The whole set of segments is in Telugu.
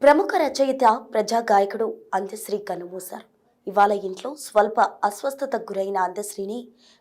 ప్రముఖ రచయిత ప్రజా గాయకుడు అందశ్రీ కన్నుమూశారు. ఇవాళ ఇంట్లో స్వల్ప అస్వస్థతకు గురైన అందశ్రీని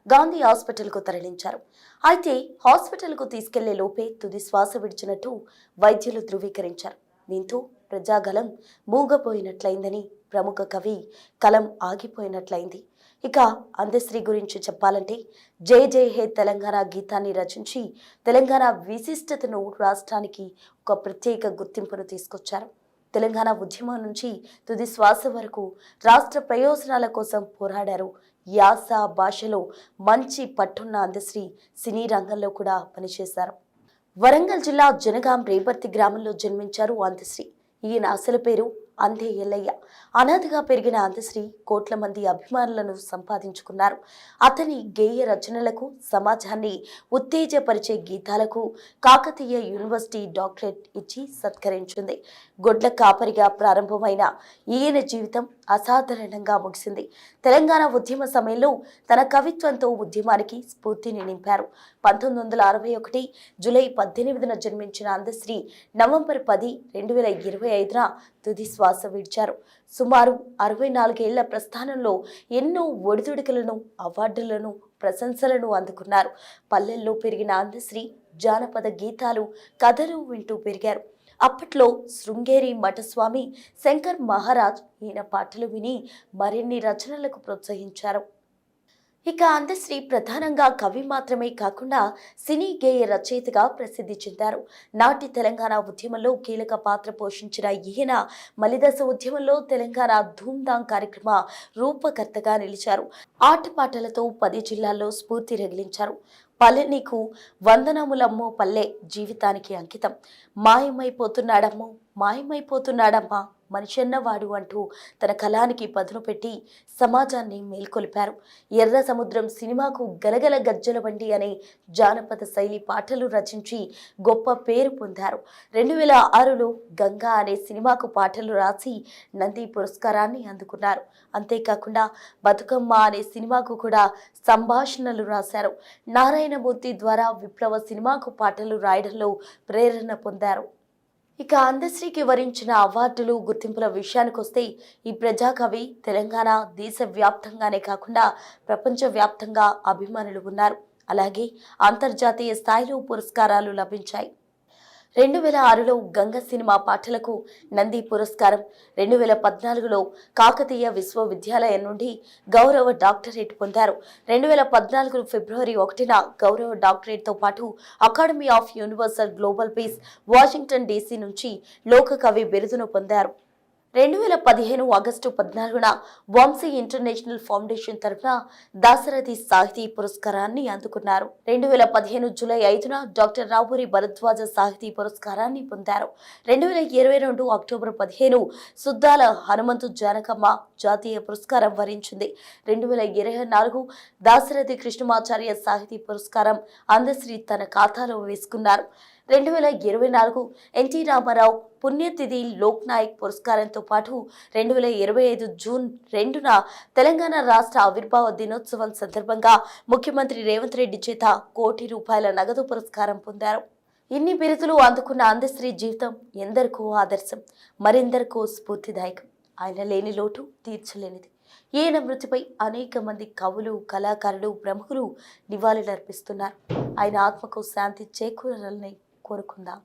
గాంధీ హాస్పిటల్కు తరలించారు. అయితే హాస్పిటల్కు తీసుకెళ్లే లోపే తుది శ్వాస విడిచినట్టు వైద్యులు ధృవీకరించారు. దీంతో ప్రజాగలం మూగపోయినట్లయిందని, ప్రముఖ కవి కలం ఆగిపోయినట్లయింది. ఇక అందశ్రీ గురించి చెప్పాలంటే జై జై హే తెలంగాణ గీతాన్ని రచించి తెలంగాణ విశిష్టతను రాష్ట్రానికి ఒక ప్రత్యేక గుర్తింపును తీసుకొచ్చారు. తెలంగాణ ఉద్యమం నుంచి తుది శ్వాస వరకు రాష్ట్ర ప్రయోజనాల కోసం పోరాడారు. యాస భాషలో మంచి పట్టున్న అందశ్రీ సినీ రంగంలో కూడా పనిచేశారు. వరంగల్ జిల్లా జనగాం రేపర్తి గ్రామంలో జన్మించారు అందశ్రీ. ఈయన అసలు పేరు అందే ఎల్లయ్య. అనాథగా పెరిగిన అందశ్రీ కోట్ల మంది అభిమానులను సంపాదించుకున్నారు. అతని గేయ రచనలకు, సమాజాన్ని ఉత్తేజపరిచే గీతాలకు కాకతీయ యూనివర్సిటీ డాక్టరేట్ ఇచ్చి సత్కరించింది. గొడ్ల కాపరిగా ప్రారంభమైన ఈయన జీవితం అసాధారణంగా ముగిసింది. తెలంగాణ ఉద్యమ సమయంలో తన కవిత్వంతో ఉద్యమానికి స్ఫూర్తిని నింపారు. 1961 జూలై 18న జన్మించిన అందశ్రీ నవంబర్ 10, 2025న తుది శ్వాస విడిచారు. సుమారు 64 ఏళ్ల ప్రస్థానంలో ఎన్నో ఒడిదుడుకులను, అవార్డులను, ప్రశంసలను అందుకున్నారు. పల్లెల్లో పెరిగిన అందశ్రీ జానపద గీతాలు, కథలు వింటూ పెరిగారు. అప్పట్లో శృంగేరి మఠస్వామి శంకర్ మహారాజ్ ఈయన పాటలు విని మరిన్ని రచనలకు ప్రోత్సహించారు. ఇక అందశ్రీ ప్రధానంగా కవి మాత్రమే కాకుండా సినీ గేయ రచయితగా ప్రసిద్ధి చెందారు. నాటి తెలంగాణ ఉద్యమంలో కీలక పాత్ర పోషించిన ఈయన మలిదశ ఉద్యమంలో తెలంగాణ ధూమ్ధాం కార్యక్రమ రూపకర్తగా నిలిచారు. ఆటపాటలతో 10 జిల్లాల్లో స్ఫూర్తి రగిలించారు. పల్లె నీకు వందనములమ్మో, పల్లె జీవితానికి అంకితం, మాయమైపోతున్నాడమ్మో మాయమైపోతున్నాడమ్మా మనిషన్నవాడు అంటూ తన కళానికి పదును పెట్టి సమాజాన్ని మేల్కొలిపారు. ఎర్ర సముద్రం సినిమాకు గలగల గజ్జల వండి అనే జానపద శైలి పాటలు రచించి గొప్ప పేరు పొందారు. 2006లో గంగా అనే సినిమాకు పాటలు రాసి నంది పురస్కారాన్ని అందుకున్నారు. అంతేకాకుండా బతుకమ్మ అనే సినిమాకు కూడా సంభాషణలు రాశారు. నారాయణమూర్తి ద్వారా విప్లవ సినిమాకు పాటలు రాయడంలో ప్రేరణ పొందారు. ఇక అందశ్రీకి వరించిన అవార్డులు, గుర్తింపుల విషయానికొస్తే ఈ ప్రజాకవి తెలంగాణ దేశవ్యాప్తంగానే కాకుండా ప్రపంచవ్యాప్తంగా అభిమానులు ఉన్నారు. అలాగే అంతర్జాతీయ స్థాయిలో పురస్కారాలు లభించాయి. 2006లో గంగ సినిమా పాటలకు నంది పురస్కారం, 2014లో కాకతీయ విశ్వవిద్యాలయం నుండి గౌరవ డాక్టరేట్ పొందారు. 2014 ఫిబ్రవరి 1న గౌరవ డాక్టరేట్తో పాటు academy of universal global peace Washington DC నుంచి లోకకవి బిరుదును పొందారు. 2015 ఆగస్టు 14న వంశీ ఇంటర్నేషనల్ ఫౌండేషన్ తరఫున దాశరథి సాహితీ పురస్కారాన్ని అందుకున్నారు. 2015 జూలై 5న డాక్టర్ రావూరి భరద్వాజ సాహితీ పురస్కారాన్ని పొందారు. 2022 అక్టోబర్ 15 సుద్దాల హనుమంతు జానకమ్మ జాతీయ పురస్కారం వరించింది. 2024 దాశరథి కృష్ణమాచార్య సాహితీ పురస్కారం అందశ్రీ తన ఖాతాలో వేసుకున్నారు. 2024 ఎన్టీ రామారావు పుణ్యతిథి లోక్ నాయక్ పురస్కారంతో పాటు 2025 జూన్ 2న తెలంగాణ రాష్ట్ర ఆవిర్భావ దినోత్సవం సందర్భంగా ముఖ్యమంత్రి రేవంత్ రెడ్డి చేత ₹1 కోటి నగదు పురస్కారం పొందారు. ఇన్ని బిరుదులు అందుకున్న అందశ్రీ జీవితం ఎందరికో ఆదర్శం, మరెందరికో స్ఫూర్తిదాయకం. ఆయన లేని లోటు తీర్చలేనిది. ఈయన మృతిపై అనేక మంది కవులు, కళాకారులు, ప్రముఖులు నివాళులర్పిస్తున్నారు. ఆయన ఆత్మకు శాంతి చేకూరాలని కోరుకుందాం.